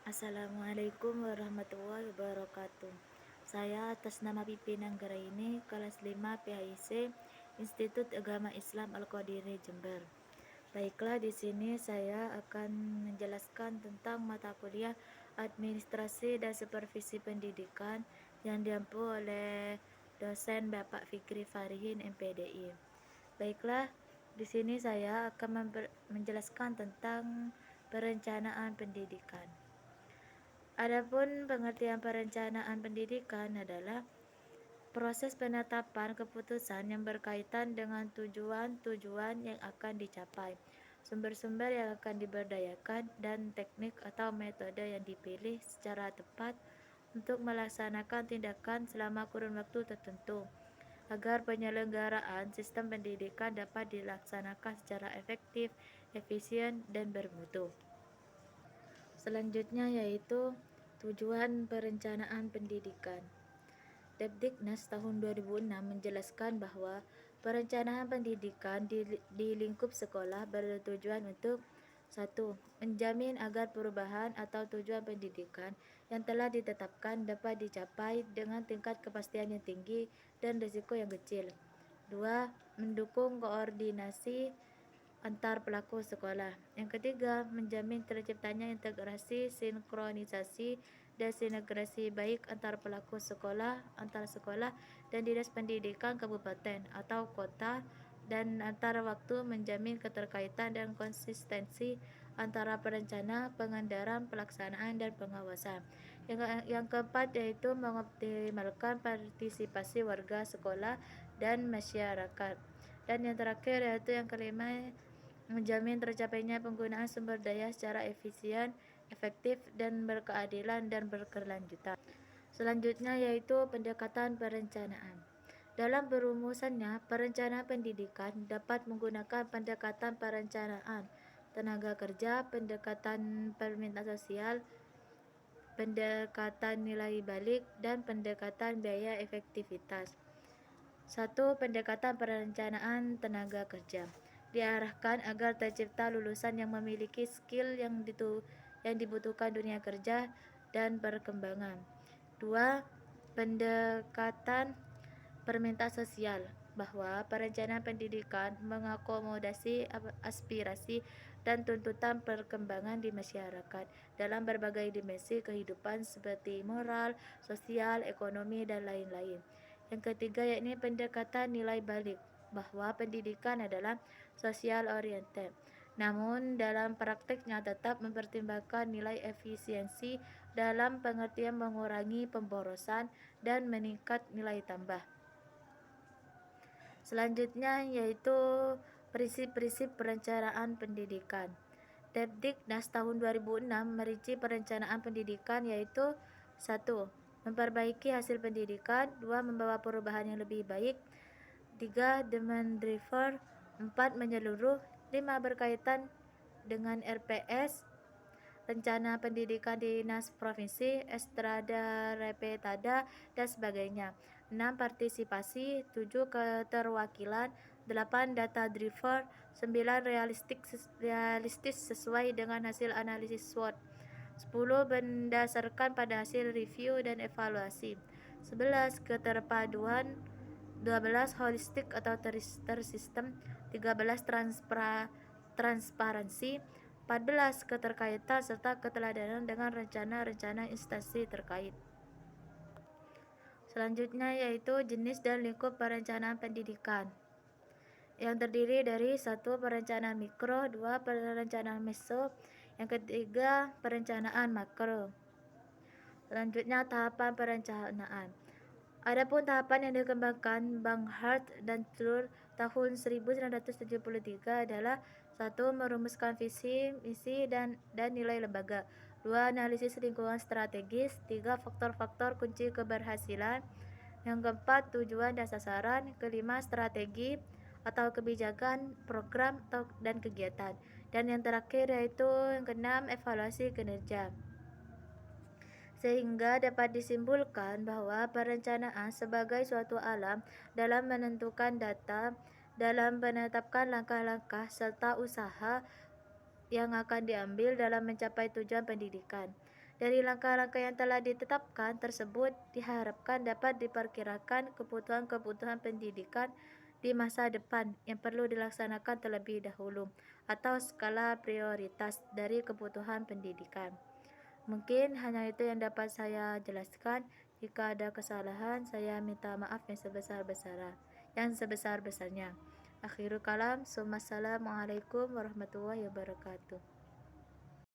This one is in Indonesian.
Assalamualaikum warahmatullahi wabarakatuh. Saya atas nama Pipin Anggraini, kelas 5 PAIC, Institut Agama Islam Al-Qadiri Jember. Baiklah, di sini saya akan menjelaskan tentang mata kuliah Administrasi dan Supervisi Pendidikan yang diampu oleh dosen Bapak Fikri Farihin MPDI. Baiklah, di sini saya akan menjelaskan tentang perencanaan pendidikan. Adapun pengertian perencanaan pendidikan adalah proses penetapan keputusan yang berkaitan dengan tujuan-tujuan yang akan dicapai, sumber-sumber yang akan diberdayakan, dan teknik atau metode yang dipilih secara tepat untuk melaksanakan tindakan selama kurun waktu tertentu, agar penyelenggaraan sistem pendidikan dapat dilaksanakan secara efektif, efisien, dan bermutu. Selanjutnya yaitu tujuan perencanaan pendidikan. Depdiknas tahun 2006 menjelaskan bahwa perencanaan pendidikan di lingkup sekolah bertujuan untuk 1. Menjamin agar perubahan atau tujuan pendidikan yang telah ditetapkan dapat dicapai dengan tingkat kepastian yang tinggi dan risiko yang kecil. 2. Mendukung koordinasi antar pelaku sekolah. Yang ketiga, menjamin terciptanya integrasi, sinkronisasi, dan sinergi baik antar pelaku sekolah, antar sekolah, dan dinas pendidikan kabupaten atau kota, dan antar waktu, menjamin keterkaitan dan konsistensi antara perencana, pengendaraan, pelaksanaan, dan pengawasan. Yang keempat yaitu mengoptimalkan partisipasi warga sekolah dan masyarakat. Dan yang terakhir yaitu yang kelima, menjamin tercapainya penggunaan sumber daya secara efisien, efektif, dan berkeadilan dan berkelanjutan. Selanjutnya yaitu pendekatan perencanaan. Dalam perumusannya, perencanaan pendidikan dapat menggunakan pendekatan perencanaan tenaga kerja, pendekatan permintaan sosial, pendekatan nilai balik, dan pendekatan biaya efektivitas. 1. Pendekatan perencanaan tenaga kerja diarahkan agar tercipta lulusan yang memiliki skill yang dibutuhkan dunia kerja dan perkembangan. 2. Pendekatan permintaan sosial, bahwa perencanaan pendidikan mengakomodasi aspirasi dan tuntutan perkembangan di masyarakat dalam berbagai dimensi kehidupan seperti moral, sosial, ekonomi, dan lain-lain. Yang ketiga yakni pendekatan nilai balik, bahwa pendidikan adalah social oriented, namun dalam prakteknya tetap mempertimbangkan nilai efisiensi dalam pengertian mengurangi pemborosan dan meningkat nilai tambah. Selanjutnya yaitu prinsip-prinsip perencanaan pendidikan. Depdiknas tahun 2006 merinci perencanaan pendidikan yaitu 1. Memperbaiki hasil pendidikan, 2. Membawa perubahan yang lebih baik, 3. Demand-driven, 4. Menyeluruh, 5. Berkaitan dengan RPS, rencana pendidikan dinas provinsi, estrada repetada, dan sebagainya. 6. Partisipasi, 7. Keterwakilan, 8. Data driven, 9. Realistis sesuai dengan hasil analisis SWOT, 10. Berdasarkan pada hasil review dan evaluasi, 11. Keterpaduan, 12. Holistik atau tersistem, 13. Transparansi, 14. Keterkaitan serta keteladanan dengan rencana-rencana instansi terkait. Selanjutnya yaitu jenis dan lingkup perencanaan pendidikan, yang terdiri dari 1. Perencanaan mikro, 2. Perencanaan meso, yang ketiga perencanaan makro. Selanjutnya tahapan perencanaan. Adapun tahapan yang dikembangkan Banghart dan Trull tahun 1973 adalah 1. Merumuskan visi, misi, dan nilai lembaga, 2. Analisis lingkungan strategis, 3. Faktor-faktor kunci keberhasilan, yang keempat tujuan dan sasaran, kelima strategi atau kebijakan, program dan kegiatan, dan yang terakhir yaitu yang keenam evaluasi kinerja. Sehingga dapat disimpulkan bahwa perencanaan sebagai suatu alam dalam menentukan data, dalam menetapkan langkah-langkah serta usaha yang akan diambil dalam mencapai tujuan pendidikan. Dari langkah-langkah yang telah ditetapkan tersebut, diharapkan dapat diperkirakan kebutuhan-kebutuhan pendidikan di masa depan yang perlu dilaksanakan terlebih dahulu, atau skala prioritas dari kebutuhan pendidikan. Mungkin hanya itu yang dapat saya jelaskan. Jika ada kesalahan, saya minta maaf yang sebesar-besarnya. Akhirul kalam, Assalamualaikum warahmatullahi wabarakatuh.